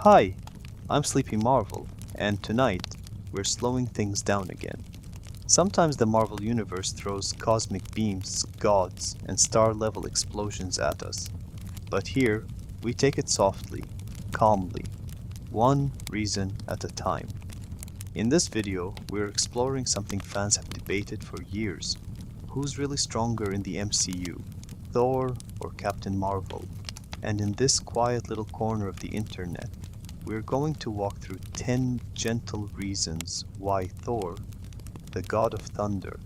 Hi, I'm SleepyMarvel, and tonight we're slowing things down again. Sometimes the Marvel Universe throws cosmic beams, gods, and star-level explosions at us. But here, we take it softly, calmly, one reason at a time. In this video, we're exploring something fans have debated for years. Who's really stronger in the MCU, Thor or Captain Marvel? And in this quiet little corner of the internet, we're going to walk through 10 gentle reasons why Thor, the god of thunder,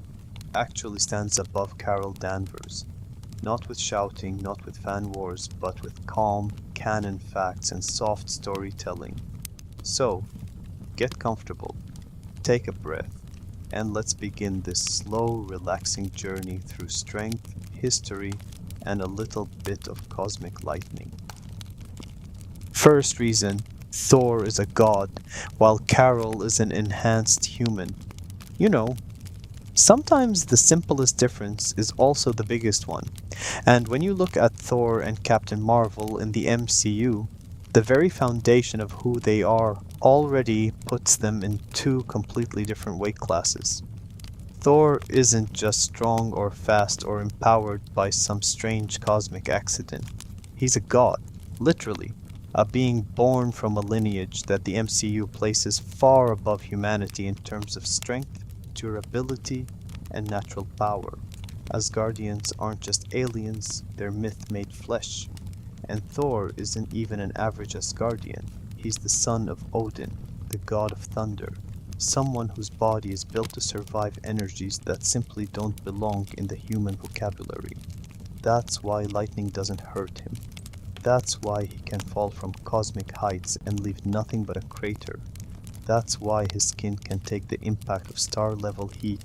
actually stands above Carol Danvers. Not with shouting, not with fan wars, but with calm, canon facts and soft storytelling. So, get comfortable, take a breath, and let's begin this slow, relaxing journey through strength, history, and a little bit of cosmic lightning. First reason, Thor is a god, while Carol is an enhanced human. You know, sometimes the simplest difference is also the biggest one. And when you look at Thor and Captain Marvel in the MCU, the very foundation of who they are already puts them in two completely different weight classes. Thor isn't just strong or fast or empowered by some strange cosmic accident. He's a god, literally, a being born from a lineage that the MCU places far above humanity in terms of strength, durability, and natural power. Asgardians aren't just aliens, they're myth made flesh. And Thor isn't even an average Asgardian. He's the son of Odin, the god of thunder, someone whose body is built to survive energies that simply don't belong in the human vocabulary. That's why lightning doesn't hurt him. That's why he can fall from cosmic heights and leave nothing but a crater. That's why his skin can take the impact of star-level heat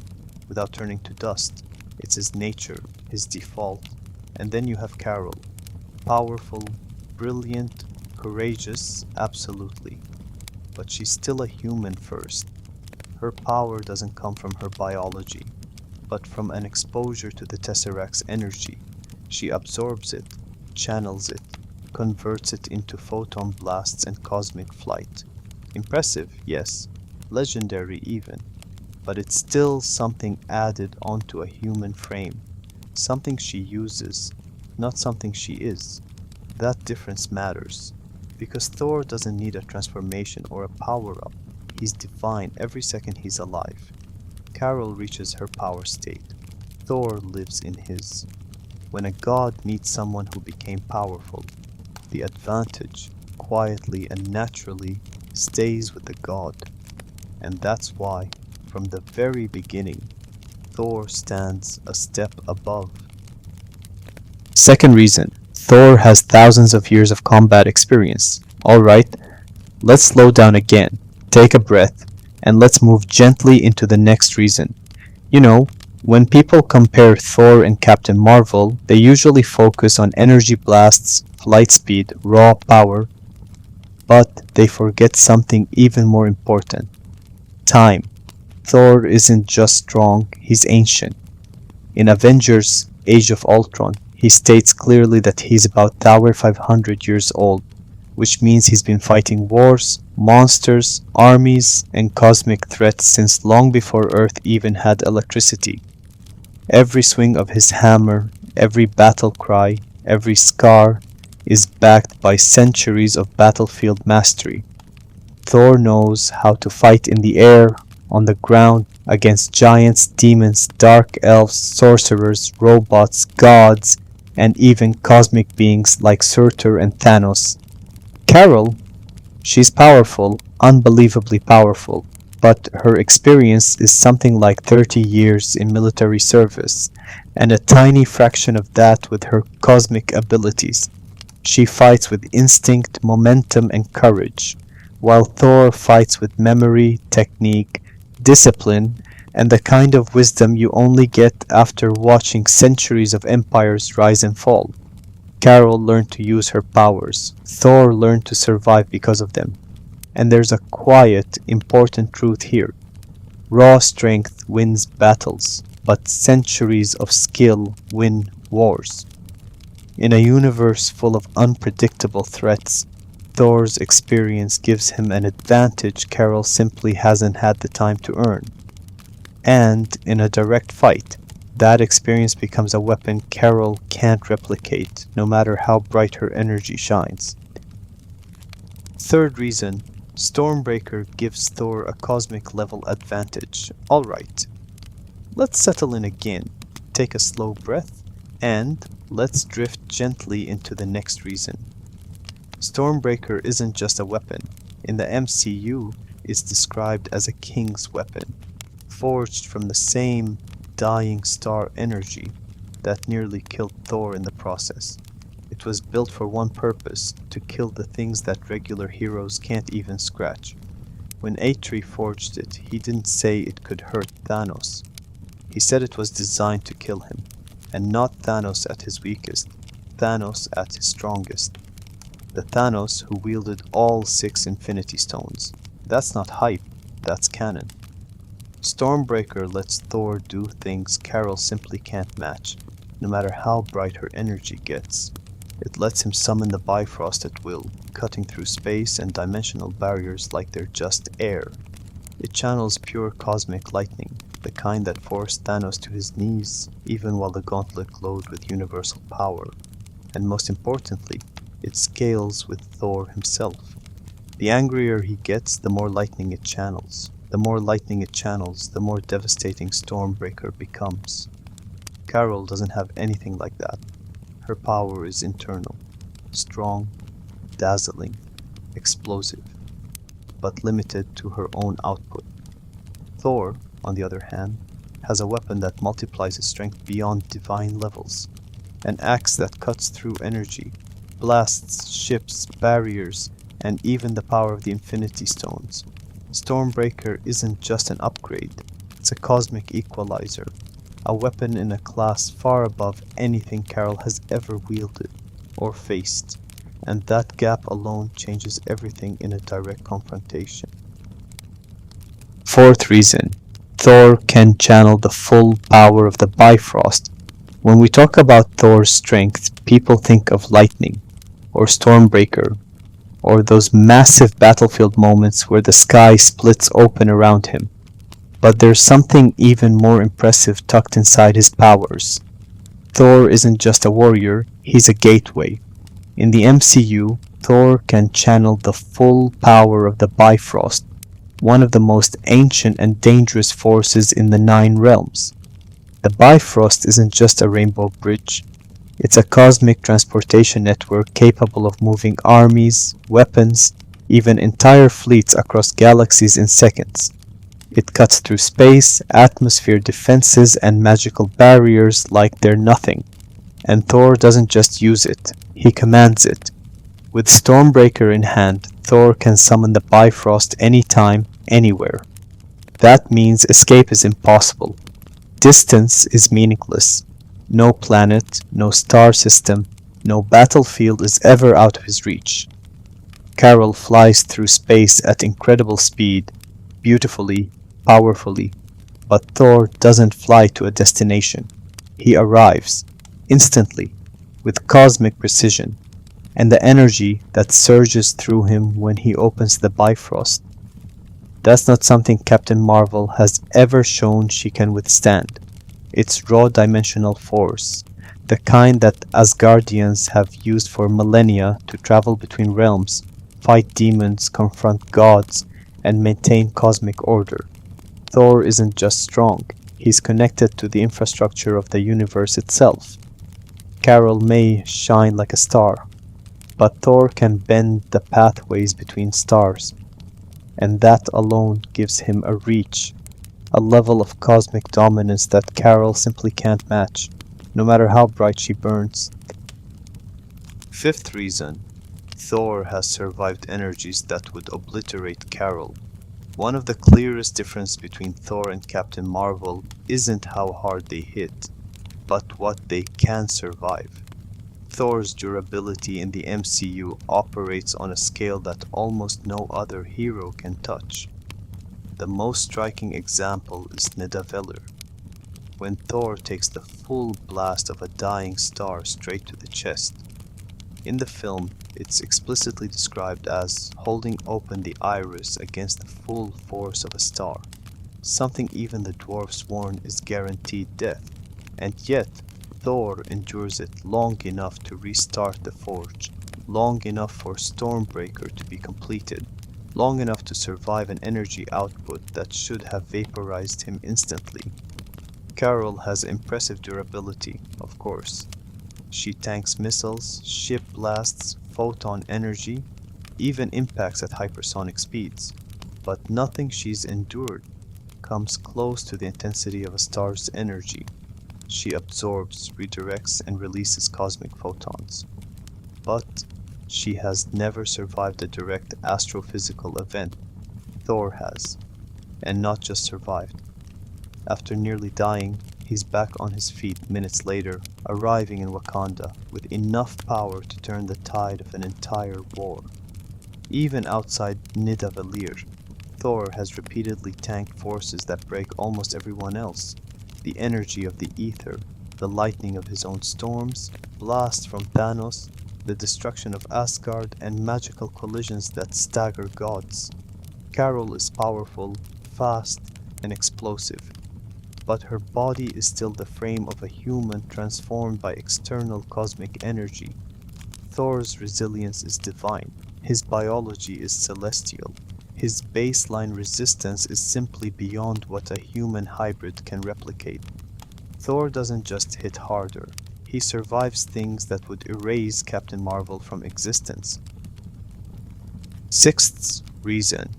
without turning to dust. It's his nature, his default. And then you have Carol. Powerful, brilliant, courageous, absolutely. But she's still a human first. Her power doesn't come from her biology, but from an exposure to the Tesseract's energy. She absorbs it, channels it, converts it into photon blasts and cosmic flight. Impressive, yes, legendary even, but it's still something added onto a human frame, something she uses, not something she is. That difference matters, because Thor doesn't need a transformation or a power-up. He's divine every second he's alive. Carol reaches her power state. Thor lives in his. When a god meets someone who became powerful, the advantage, quietly and naturally, stays with the god. And that's why, from the very beginning, Thor stands a step above. Second reason, Thor has thousands of years of combat experience. Alright, let's slow down again, take a breath, and let's move gently into the next reason. You know, when people compare Thor and Captain Marvel, they usually focus on energy blasts, flight speed, raw power, but they forget something even more important. Time. Thor isn't just strong, he's ancient. In Avengers: Age of Ultron, he states clearly that he's about 1,500 years old, which means he's been fighting wars, monsters, armies, and cosmic threats since long before Earth even had electricity. Every swing of his hammer, every battle cry, every scar is backed by centuries of battlefield mastery. Thor knows how to fight in the air, on the ground, against giants, demons, dark elves, sorcerers, robots, gods, and even cosmic beings like Surtur and Thanos. Carol, she's powerful, unbelievably powerful, but her experience is something like 30 years in military service, and a tiny fraction of that with her cosmic abilities. She fights with instinct, momentum, and courage, while Thor fights with memory, technique, discipline, and the kind of wisdom you only get after watching centuries of empires rise and fall. Carol learned to use her powers. Thor learned to survive because of them. And there's a quiet, important truth here. Raw strength wins battles, but centuries of skill win wars. In a universe full of unpredictable threats, Thor's experience gives him an advantage Carol simply hasn't had the time to earn. And in a direct fight, that experience becomes a weapon Carol can't replicate, no matter how bright her energy shines. Third reason, Stormbreaker gives Thor a cosmic level advantage. Alright, let's settle in again, take a slow breath, and let's drift gently into the next reason. Stormbreaker isn't just a weapon. In the MCU, it's described as a king's weapon, forged from the same dying star energy that nearly killed Thor in the process. It was built for one purpose, to kill the things that regular heroes can't even scratch. When Atri forged it, he didn't say it could hurt Thanos. He said it was designed to kill him, and not Thanos at his weakest, Thanos at his strongest. The Thanos who wielded all 6 Infinity Stones. That's not hype, that's canon. Stormbreaker lets Thor do things Carol simply can't match, no matter how bright her energy gets. It lets him summon the Bifrost at will, cutting through space and dimensional barriers like they're just air. It channels pure cosmic lightning, the kind that forced Thanos to his knees, even while the gauntlet glowed with universal power. And most importantly, it scales with Thor himself. The angrier he gets, the more lightning it channels. The more lightning it channels, the more devastating Stormbreaker becomes. Carol doesn't have anything like that. Her power is internal, strong, dazzling, explosive, but limited to her own output. Thor, on the other hand, has a weapon that multiplies his strength beyond divine levels, an axe that cuts through energy, blasts ships, barriers, and even the power of the Infinity Stones. Stormbreaker isn't just an upgrade, it's a cosmic equalizer, a weapon in a class far above anything Carol has ever wielded or faced, and that gap alone changes everything in a direct confrontation. Fourth reason, Thor can channel the full power of the Bifrost. When we talk about Thor's strength, people think of lightning, or Stormbreaker, or those massive battlefield moments where the sky splits open around him. But there's something even more impressive tucked inside his powers. Thor isn't just a warrior, he's a gateway. In the MCU, Thor can channel the full power of the Bifrost, one of the most ancient and dangerous forces in the 9 realms. The Bifrost isn't just a rainbow bridge, it's a cosmic transportation network capable of moving armies, weapons, even entire fleets across galaxies in seconds. It cuts through space, atmosphere defenses, and magical barriers like they're nothing. And Thor doesn't just use it, he commands it. With Stormbreaker in hand, Thor can summon the Bifrost anytime, anywhere. That means escape is impossible. Distance is meaningless. No planet, no star system, no battlefield is ever out of his reach. Carol flies through space at incredible speed, beautifully, powerfully, but Thor doesn't fly to a destination. He arrives, instantly, with cosmic precision, and the energy that surges through him when he opens the Bifrost. That's not something Captain Marvel has ever shown she can withstand. It's raw dimensional force, the kind that Asgardians have used for millennia to travel between realms, fight demons, confront gods, and maintain cosmic order. Thor isn't just strong, he's connected to the infrastructure of the universe itself. Carol may shine like a star, but Thor can bend the pathways between stars, and that alone gives him a reach, a level of cosmic dominance that Carol simply can't match, no matter how bright she burns. Fifth reason, Thor has survived energies that would obliterate Carol. One of the clearest differences between Thor and Captain Marvel isn't how hard they hit, but what they can survive. Thor's durability in the MCU operates on a scale that almost no other hero can touch. The most striking example is Nidavellir. When Thor takes the full blast of a dying star straight to the chest, In the film, it's explicitly described as holding open the iris against the full force of a star, something even the dwarfs warn is guaranteed death, and yet Thor endures it long enough to restart the forge, long enough for Stormbreaker to be completed, long enough to survive an energy output that should have vaporized him instantly. Carol has impressive durability, of course. She tanks missiles, ship blasts, photon energy, even impacts at hypersonic speeds, but nothing she's endured comes close to the intensity of a star's energy. She absorbs, redirects, and releases cosmic photons. But she has never survived a direct astrophysical event. Thor has, and not just survived. After nearly dying, he's back on his feet minutes later, arriving in Wakanda with enough power to turn the tide of an entire war. Even outside Nidavellir, Thor has repeatedly tanked forces that break almost everyone else. The energy of the ether, the lightning of his own storms, blasts from Thanos, the destruction of Asgard, and magical collisions that stagger gods. Carol is powerful, fast, and explosive, but her body is still the frame of a human transformed by external cosmic energy. Thor's resilience is divine. His biology is celestial. His baseline resistance is simply beyond what a human hybrid can replicate. Thor doesn't just hit harder. He survives things that would erase Captain Marvel from existence. Sixth reason.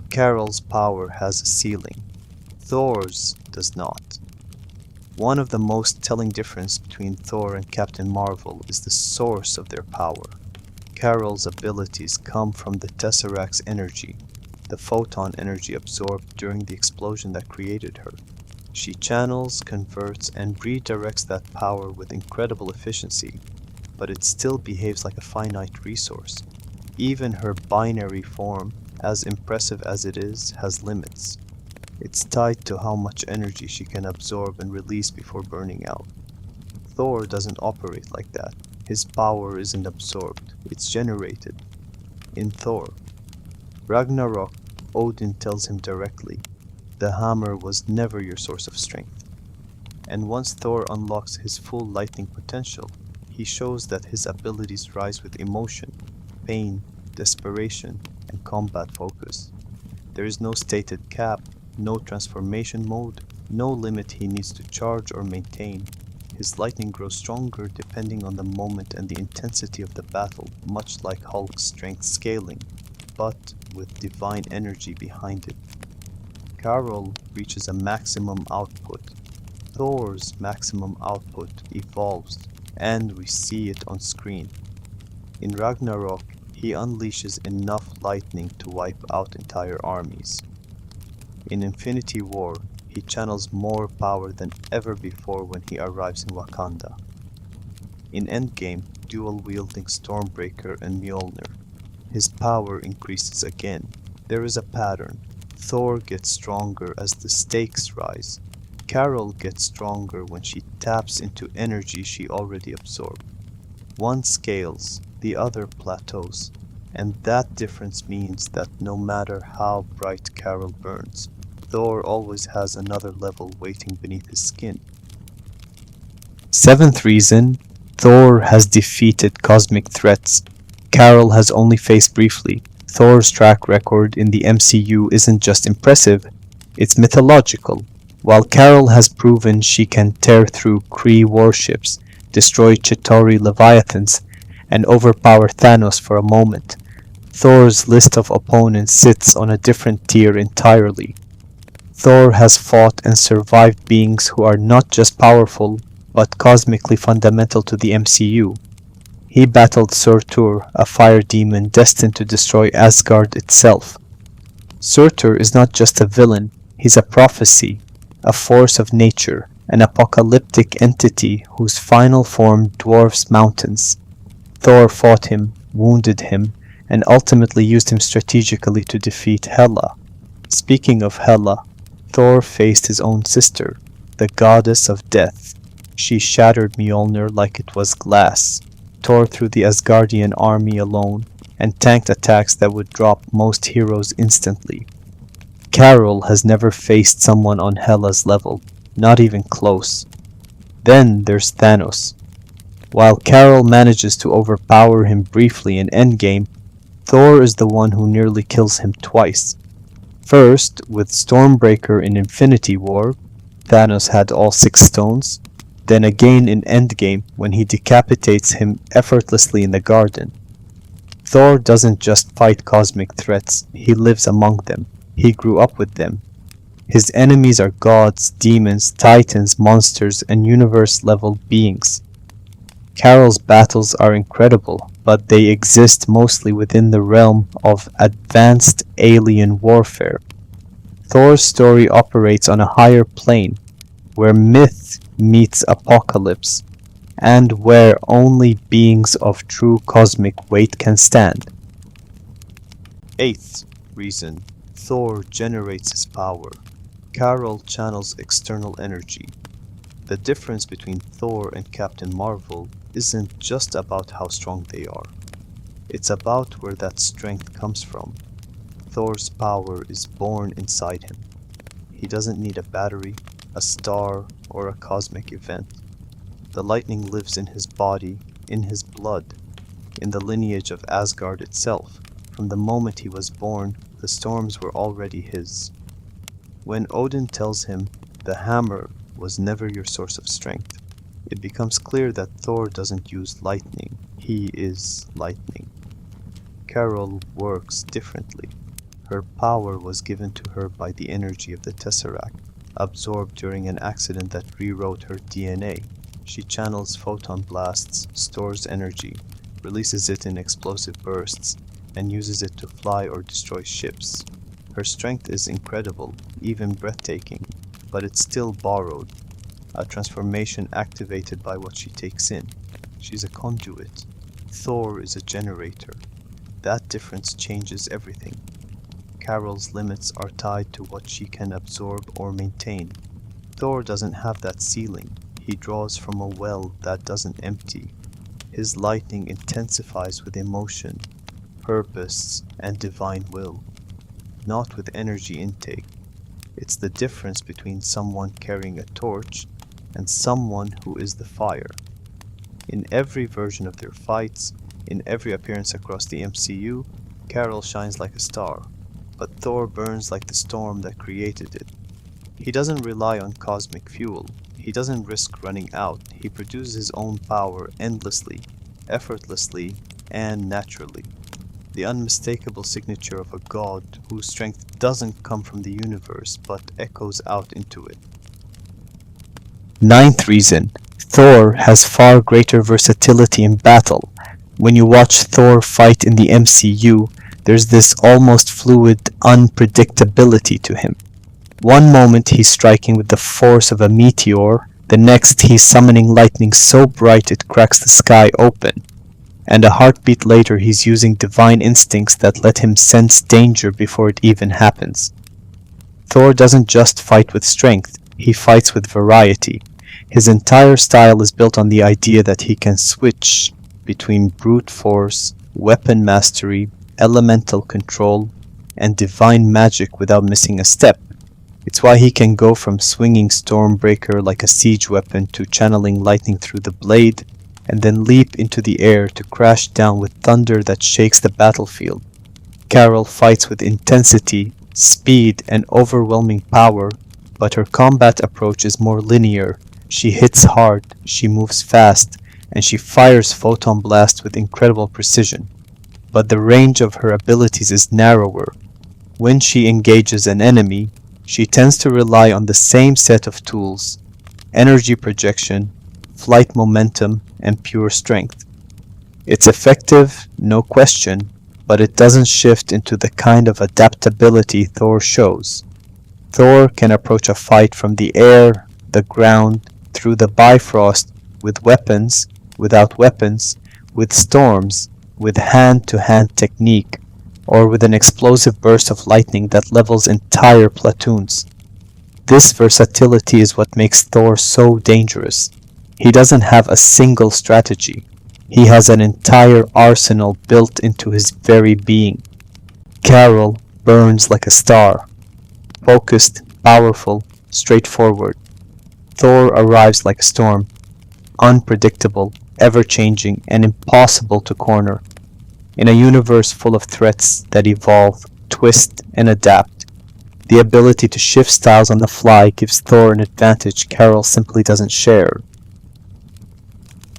Carol's power has a ceiling. Thor's does not. One of the most telling differences between Thor and Captain Marvel is the source of their power. Carol's abilities come from the Tesseract's energy, the photon energy absorbed during the explosion that created her. She channels, converts, and redirects that power with incredible efficiency, but it still behaves like a finite resource. Even her binary form, as impressive as it is, has limits. It's tied to how much energy she can absorb and release before burning out. Thor doesn't operate like that. His power isn't absorbed, it's generated. In Thor, Ragnarok, Odin tells him directly, the hammer was never your source of strength. And once Thor unlocks his full lightning potential, he shows that his abilities rise with emotion, pain, desperation, and combat focus. There is no stated cap, no transformation mode, no limit he needs to charge or maintain. His lightning grows stronger depending on the moment and the intensity of the battle, much like Hulk's strength scaling, but with divine energy behind it. Carol reaches a maximum output. Thor's maximum output evolves, and we see it on screen. In Ragnarok, he unleashes enough lightning to wipe out entire armies. In Infinity War, he channels more power than ever before when he arrives in Wakanda. In Endgame, dual-wielding Stormbreaker and Mjolnir, his power increases again. There is a pattern. Thor gets stronger as the stakes rise. Carol gets stronger when she taps into energy she already absorbed. One scales, the other plateaus, and that difference means that no matter how bright Carol burns, Thor always has another level waiting beneath his skin. Seventh reason, Thor has defeated cosmic threats. Carol has only faced briefly. Thor's track record in the MCU isn't just impressive, it's mythological. While Carol has proven she can tear through Kree warships, destroy Chitauri Leviathans, and overpower Thanos for a moment, Thor's list of opponents sits on a different tier entirely. Thor has fought and survived beings who are not just powerful, but cosmically fundamental to the MCU. He battled Surtur, a fire demon destined to destroy Asgard itself. Surtur is not just a villain, he's a prophecy, a force of nature, an apocalyptic entity whose final form dwarfs mountains. Thor fought him, wounded him, and ultimately used him strategically to defeat Hela. Speaking of Hela, Thor faced his own sister, the goddess of death. She shattered Mjolnir like it was glass. tore through the Asgardian army alone, and tanked attacks that would drop most heroes instantly. Carol has never faced someone on Hela's level, not even close. Then there's Thanos. While Carol manages to overpower him briefly in Endgame, Thor is the one who nearly kills him twice. First, with Stormbreaker in Infinity War, Thanos had all 6 stones, then again in Endgame when he decapitates him effortlessly in the garden. Thor doesn't just fight cosmic threats, he lives among them. He grew up with them. His enemies are gods, demons, titans, monsters, and universe-level beings. Carol's battles are incredible, but they exist mostly within the realm of advanced alien warfare. Thor's story operates on a higher plane, where myth meets apocalypse, and where only beings of true cosmic weight can stand. 8th reason, Thor generates his power. Carol channels external energy. The difference between Thor and Captain Marvel isn't just about how strong they are. It's about where that strength comes from. Thor's power is born inside him. He doesn't need a battery, a star, or a cosmic event. The lightning lives in his body, in his blood, in the lineage of Asgard itself. From the moment he was born, the storms were already his. When Odin tells him, "The hammer was never your source of strength," it becomes clear that Thor doesn't use lightning. He is lightning. Carol works differently. Her power was given to her by the energy of the Tesseract, absorbed during an accident that rewrote her DNA. She channels photon blasts, stores energy, releases it in explosive bursts, and uses it to fly or destroy ships. Her strength is incredible, even breathtaking, but it's still borrowed, a transformation activated by what she takes in. She's a conduit. Thor is a generator. That difference changes everything. Carol's limits are tied to what she can absorb or maintain. Thor doesn't have that ceiling. He draws from a well that doesn't empty. His lightning intensifies with emotion, purpose, and divine will, not with energy intake. It's the difference between someone carrying a torch and someone who is the fire. In every version of their fights, in every appearance across the MCU, Carol shines like a star, but Thor burns like the storm that created it. He doesn't rely on cosmic fuel. He doesn't risk running out. He produces his own power endlessly, effortlessly, and naturally. The unmistakable signature of a god whose strength doesn't come from the universe but echoes out into it. 9th reason, Thor has far greater versatility in battle. When you watch Thor fight in the MCU, there's this almost fluid unpredictability to him. One moment he's striking with the force of a meteor, the next he's summoning lightning so bright it cracks the sky open, and a heartbeat later he's using divine instincts that let him sense danger before it even happens. Thor doesn't just fight with strength, he fights with variety. His entire style is built on the idea that he can switch between brute force, weapon mastery, elemental control, and divine magic without missing a step. It's why he can go from swinging Stormbreaker like a siege weapon to channeling lightning through the blade, and then leap into the air to crash down with thunder that shakes the battlefield. Carol fights with intensity, speed, and overwhelming power, but her combat approach is more linear. She hits hard, she moves fast, and she fires photon blasts with incredible precision. But the range of her abilities is narrower. When she engages an enemy, she tends to rely on the same set of tools: energy projection, flight momentum, and pure strength. It's effective, no question, but it doesn't shift into the kind of adaptability Thor shows. Thor can approach a fight from the air, the ground, through the Bifrost, with weapons, without weapons, with storms, with hand-to-hand technique, or with an explosive burst of lightning that levels entire platoons. This versatility is what makes Thor so dangerous. He doesn't have a single strategy. He has an entire arsenal built into his very being. Carol burns like a star, focused, powerful, straightforward. Thor arrives like a storm, unpredictable, ever-changing, and impossible to corner. In a universe full of threats that evolve, twist, and adapt, the ability to shift styles on the fly gives Thor an advantage Carol simply doesn't share.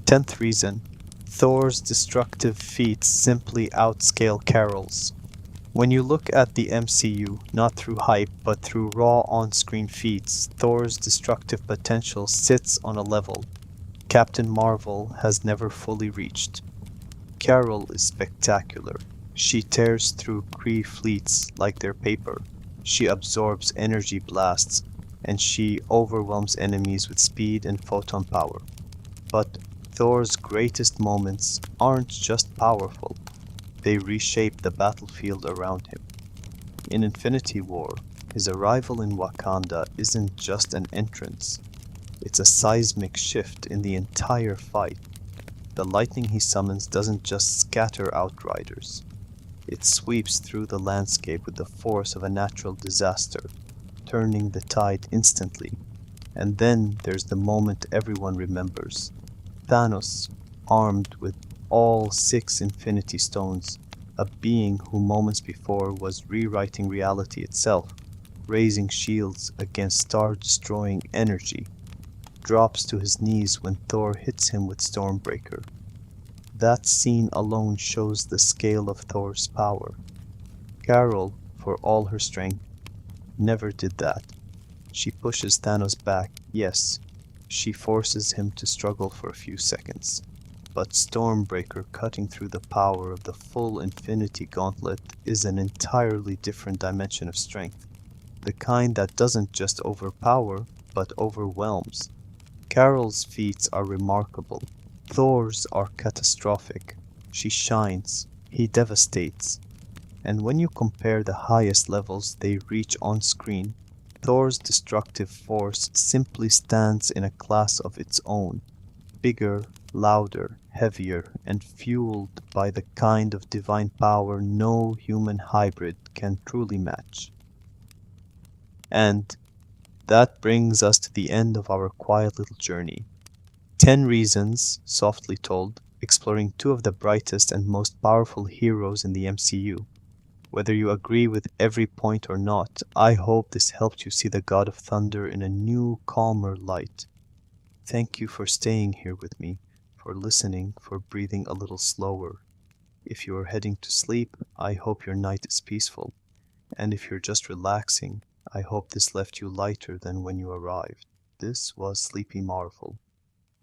10th reason. Thor's destructive feats simply outscale Carol's. When you look at the MCU, not through hype, but through raw on-screen feats, Thor's destructive potential sits on a level Captain Marvel has never fully reached. Carol is spectacular. She tears through Kree fleets like they're paper. She absorbs energy blasts, and she overwhelms enemies with speed and photon power. But Thor's greatest moments aren't just powerful, they reshape the battlefield around him. In Infinity War, his arrival in Wakanda isn't just an entrance, it's a seismic shift in the entire fight. The lightning he summons doesn't just scatter outriders, it sweeps through the landscape with the force of a natural disaster, turning the tide instantly. And then there's the moment everyone remembers. Thanos, armed with all 6 Infinity Stones, a being who moments before was rewriting reality itself, raising shields against star-destroying energy, drops to his knees when Thor hits him with Stormbreaker. That scene alone shows the scale of Thor's power. Carol, for all her strength, never did that. She pushes Thanos back, yes, she forces him to struggle for a few seconds. But Stormbreaker cutting through the power of the full Infinity Gauntlet is an entirely different dimension of strength. The kind that doesn't just overpower, but overwhelms. Carol's feats are remarkable. Thor's are catastrophic. She shines, he devastates. And when you compare the highest levels they reach on screen, Thor's destructive force simply stands in a class of its own, bigger, louder, heavier, and fueled by the kind of divine power no human hybrid can truly match. And that brings us to the end of our quiet little journey. 10 reasons, softly told, exploring 2 of the brightest and most powerful heroes in the MCU. Whether you agree with every point or not, I hope this helped you see the God of Thunder in a new, calmer light. Thank you for staying here with me, for listening, for breathing a little slower. If you are heading to sleep, I hope your night is peaceful. And if you're just relaxing, I hope this left you lighter than when you arrived. This was SleepyMarvel,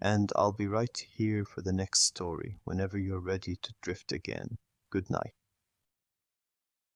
and I'll be right here for the next story whenever you're ready to drift again. Good night.